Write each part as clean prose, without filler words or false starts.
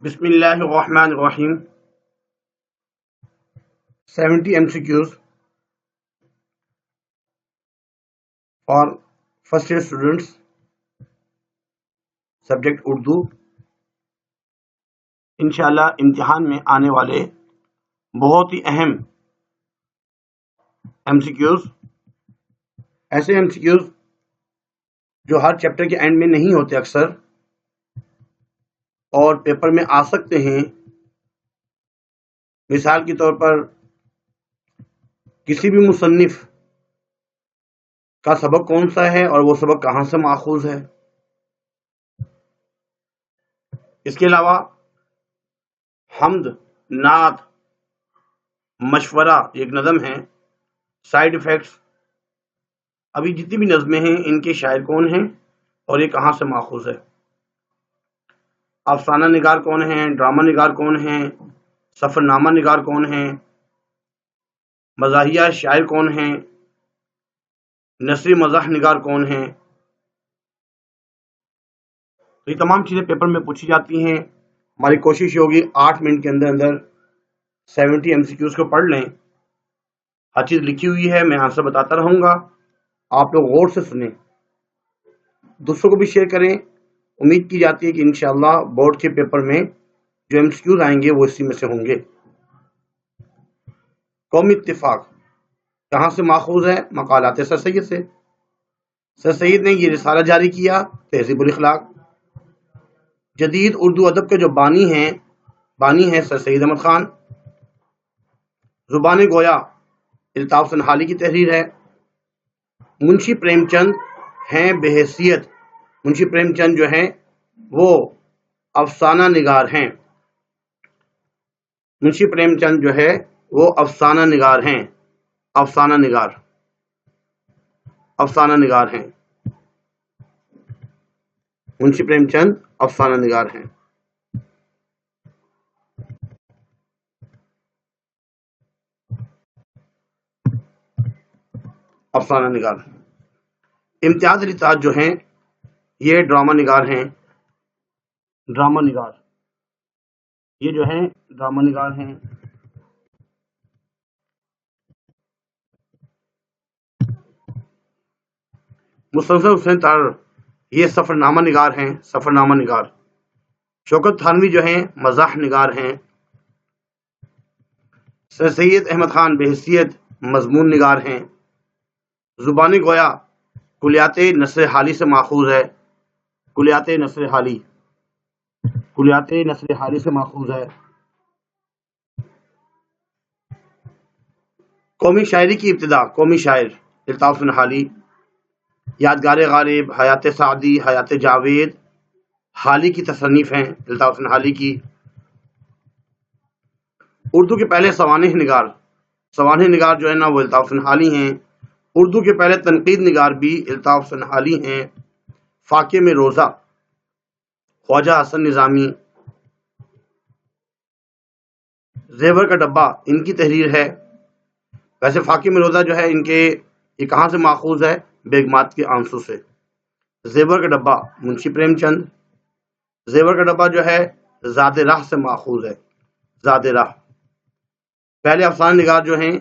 بسم اللہ الرحمن الرحیم. 70 MCQs for first year students, subject Urdu. انشاءاللہ امتحان میں آنے والے بہت ہی اہم MCQs، ایسے MCQs جو ہر چیپٹر کے اینڈ میں نہیں ہوتے اکثر اور پیپر میں آ سکتے ہیں. مثال کے طور پر کسی بھی مصنف کا سبق کون سا ہے اور وہ سبق کہاں سے ماخوذ ہے. اس کے علاوہ حمد، نعت، مشورہ ایک نظم ہے، سائیڈ ایفیکٹس، ابھی جتنی بھی نظمیں ہیں ان کے شاعر کون ہیں اور یہ کہاں سے ماخوذ ہے. افسانہ نگار کون ہیں، ڈرامہ نگار کون ہیں، سفر نامہ نگار کون ہیں، مزاحیہ شاعر کون ہیں، نثری مزاح نگار کون ہیں. تو یہ تمام چیزیں پیپر میں پوچھی جاتی ہیں. ہماری کوشش ہوگی 8 منٹ کے اندر اندر 70 MCQs کو پڑھ لیں. ہر چیز لکھی ہوئی ہے، میں آنسر بتاتا رہوں گا، آپ لوگ غور سے سنیں، دوسروں کو بھی شیئر کریں. امید کی جاتی ہے کہ انشاءاللہ بورڈ کے پیپر میں جو MCQs آئیں گے وہ اسی میں سے ہوں گے. قومی اتفاق کہاں سے ماخوذ ہے؟ مقالات سر سید سے. سر سید نے یہ رسالہ جاری کیا، تہذیب الاخلاق. جدید اردو ادب کے جو بانی ہیں سر سید احمد خان. زبان گویا الطاف سنہالی کی تحریر ہے. منشی پریم چند ہیں بحیثیت، منشی پریم چند جو ہیں وہ افسانہ نگار ہیں. منشی پریم چند جو ہے وہ افسانہ نگار ہیں، افسانہ نگار ہیں. منشی پریم چند افسانہ نگار ہیں. افسانہ نگار. امتیاز علی تاج جو ہیں یہ ڈرامہ نگار ہیں. ڈرامہ نگار یہ جو ہیں ڈرامہ نگار ہیں. مستنصر حسین تارڑ یہ سفر نامہ نگار ہیں، سفر نامہ نگار. شوکت تھانوی جو ہیں مزاح نگار ہیں. سر سید احمد خان بحیثیت مضمون نگار ہیں. زبان گویا کلیات نثر حالی سے ماخوذ ہے، کلیات نثر حالی سے ماخوذ ہے. قومی شاعری کی ابتدا، قومی شاعر الطاف سنہالی. یادگار غالب، حیات سعدی، حیات جاوید حالی کی تصنیف ہیں الطاف سنہالی کی. اردو کے پہلے سوانح نگار جو ہے نا وہ الطاف سنہالی ہیں. اردو کے پہلے تنقید نگار بھی الطاف سنہالی ہیں. فاقے میں روزہ خواجہ حسن نظامی. زیور کا ڈبہ ان کی تحریر ہے. ویسے فاقے میں روزہ جو ہے ان کے یہ کہاں سے ماخوذ ہے؟ بیگمات کے آنسو سے. زیور کا ڈبہ منشی پریم چند. زیور کا ڈبہ جو ہے زاد راہ سے ماخوذ ہے، زاد راہ. پہلے افسانہ نگار جو ہیں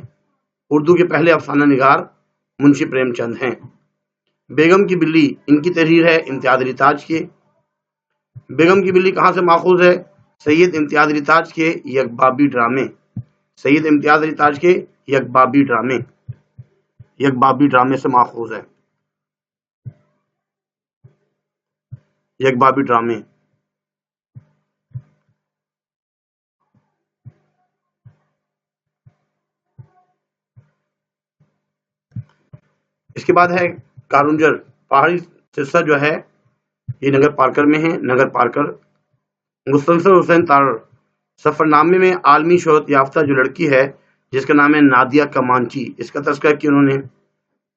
اردو کے پہلے افسانہ نگار منشی پریم چند ہیں. بیگم کی بلی ان کی تحریر ہے امتیاز علی تاج کے. بیگم کی بلی کہاں سے ماخوذ ہے؟ سید امتیاز علی تاج کے یکبابی ڈرامے. سید امتیاز علی تاج کے یکبابی ڈرامے سے ماخوذ ہے. یکبابی ڈرامے. اس کے بعد ہے کارونجر پہاڑی سرسہ جو ہے یہ نگر پارکر میں ہے، نگر پارکر. مستنصر حسین تارڑ سفر نامے میں عالمی شہرت یافتہ جو لڑکی ہے جس کا نام ہے نادیہ کمانچی، اس کا تذکرہ کیا انہوں نے.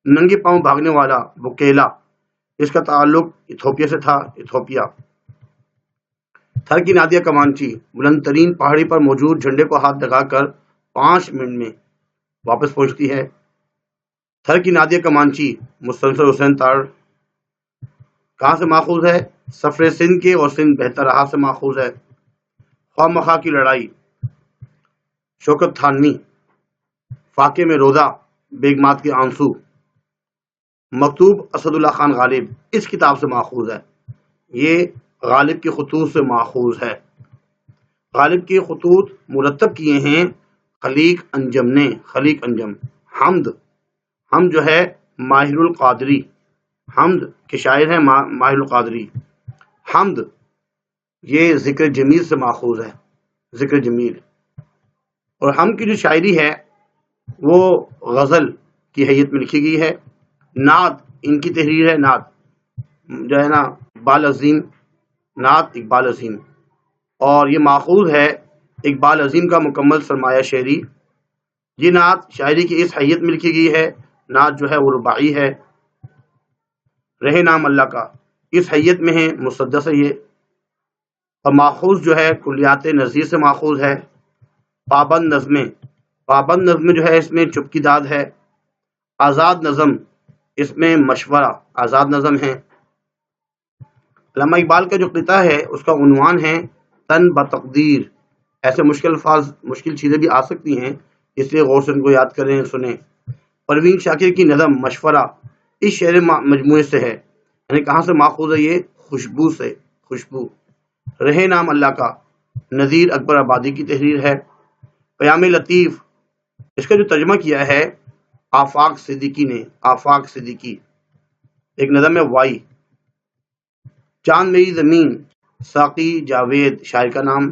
ننگے پاؤں بھاگنے والا وکیلا، اس کا تعلق ایتھوپیا سے تھا، ایتھوپیا. تھر کی نادیہ کمانچی بلند ترین پہاڑی پر موجود جھنڈے کو ہاتھ لگا کر 5 منٹ میں واپس پہنچتی ہے. تھر کی نادیہ کمانچی مستنصر حسین تارڑ. کہاں سے ماخوذ ہے؟ سفر سندھ کے اور سندھ بہتر رہا سے ماخوذ ہے۔ خواہ مخواہ کی لڑائی، شوکت تھانوی، فاقے میں روزہ، بیگمات کے آنسو، مکتوب اسد اللہ خان غالب اس کتاب سے ماخوذ ہے۔ یہ غالب کے خطوط سے ماخوذ ہے۔ غالب کے خطوط مرتب کیے ہیں خلیق انجم نے، خلیق انجم۔ حمد جو ہے ماہر القادری، حمد کے شاعر ہیں ماہر القادری۔ حمد یہ ذکر جمیل سے ماخوذ ہے، ذکر جمیل۔ اور حمد کی جو شاعری ہے وہ غزل کی حیت میں لکھی گئی ہے۔ نعت ان کی تحریر ہے، نعت جو ہے نا اقبال عظیم، نعت اقبال عظیم، اور یہ ماخوذ ہے اقبال عظیم کا مکمل سرمایہ شعری۔ یہ نعت شاعری کی اس حیت میں لکھی گئی ہے، نعت جو ہے وہ رباعی ہے۔ رہے نام اللہ کا اس حیت میں ہے، مسدس ہے یہ، اور ماخوذ جو ہے کلیات نظیر سے ماخوذ ہے۔ پابند نظمیں، پابند نظم جو ہے اس میں چپ کی داد ہے۔ آزاد نظم اس میں مشورہ، آزاد نظم ہے۔ علامہ اقبال کا جو قطعہ ہے اس کا عنوان ہے تن بتقدیر۔ ایسے مشکل الفاظ، مشکل چیزیں بھی آ سکتی ہیں، اس لیے غور سے ان کو یاد کریں، سنیں۔ پروین شاکر کی نظم مشورہ اس شعر مجموعے سے ہے، یعنی کہاں سے ماخوذ ہے یہ؟ خوشبو سے، خوشبو۔ رہے نام اللہ کا نذیر اکبر آبادی کی تحریر ہے۔ پیام لطیف اس کا جو ترجمہ کیا ہے آفاق صدیقی نے، آفاق صدیقی، ایک نظم ہے وائی۔ چاند میری زمین ساقی جاوید شاعر کا نام۔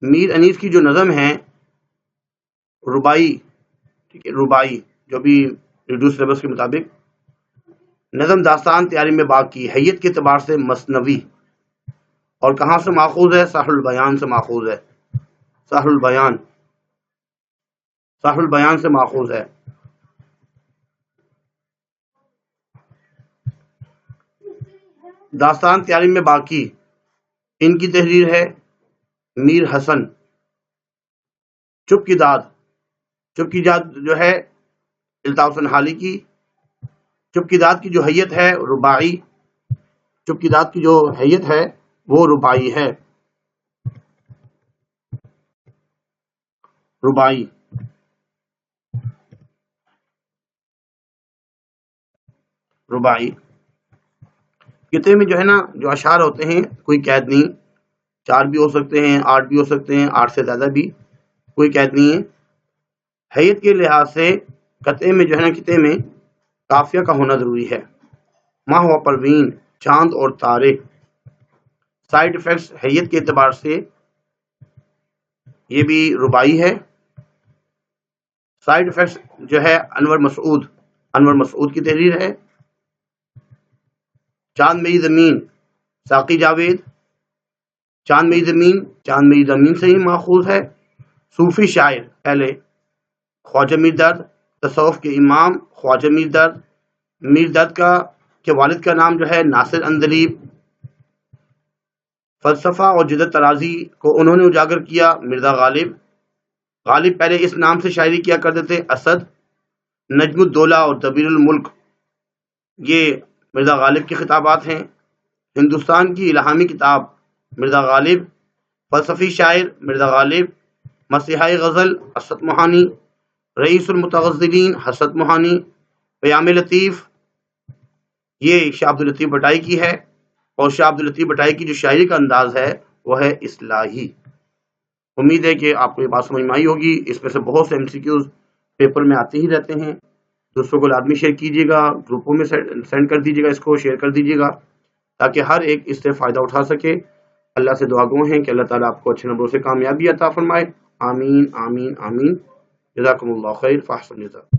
میر انیس کی جو نظم ہے ربائی، ٹھیک ہے، ربائی جو بھی ریڈیو سلیبس کے مطابق، نظم داستان تیاری میں باغ کی، حیت کے اعتبار سے مثنوی، اور کہاں سے ماخوذ ہے؟ ساحل البیان سے ماخوذ ہے، ساحل البیان، ساحل البیان سے ماخوذ ہے۔ داستان تیاری میں باقی ان کی تحریر ہے میر حسن۔ چپ کی داد، چپ کی داد جو ہے الطاف سنہالی کی، چپ کی داد کی جو حیت ہے رباعی، چپ کی داد کی جو حیت ہے وہ رباعی ہے، رباعی۔ رباعی کتنے میں جو ہے نا جو اشعار ہوتے ہیں کوئی قید نہیں، 4 بھی ہو سکتے ہیں، 8 بھی ہو سکتے ہیں، 8 سے زیادہ بھی، کوئی قید نہیں ہے۔ حیت کے لحاظ سے قطعے میں جو ہے نا قطعے میں قافیہ کا ہونا ضروری ہے۔ ماہ و پروین، چاند اور تارے۔ سائیڈ افیکٹس حیت کے اعتبار سے یہ بھی رباعی ہے۔ سائیڈ افیکٹس جو ہے انور مسعود، انور مسعود کی تحریر ہے۔ چاند میری زمین ساقی جاوید، چاند میری زمین، چاند میری زمین سے ہی ماخوذ ہے۔ صوفی شاعر پہلے خواجہ میر درد، تصوف کے امام خواجہ میر درد، میر درد کا کے والد کا نام جو ہے ناصر اندلیب۔ فلسفہ اور جدت ترازی کو انہوں نے اجاگر کیا مرزا غالب۔ غالب پہلے اس نام سے شاعری کیا کرتے تھے اسد۔ نجم الدولہ اور دبیر الملک یہ مرزا غالب کے خطابات ہیں۔ ہندوستان کی الہامی کتاب مرزا غالب، فلسفی شاعر مرزا غالب، مسیحائی غزل اسد موہانی، رئیس المتغزلین حسرت موہانی، پیام لطیف یہ شاہ عبد اللطیف بٹائی کی ہے، اور شاہ عبد اللطیف بٹائی کی جو شاعری کا انداز ہے وہ ہے اصلاحی۔ امید ہے کہ آپ کو یہ بات سمجھ میں آئی ہوگی۔ اس میں سے بہت سے MCQs پیپر میں آتے ہی رہتے ہیں، دوستوں کو لازمی شیئر کیجیے گا، گروپوں میں سینڈ کر دیجیے گا، اس کو شیئر کر دیجیے گا تاکہ ہر ایک اس سے فائدہ اٹھا سکے۔ اللہ سے دعا گو ہیں کہ اللہ تعالیٰ آپ کو اچھے نمبروں سے کامیابی عطا فرمائے، آمین آمین آمین۔ جزاکم اللہ خیر، فاحسن جزاک۔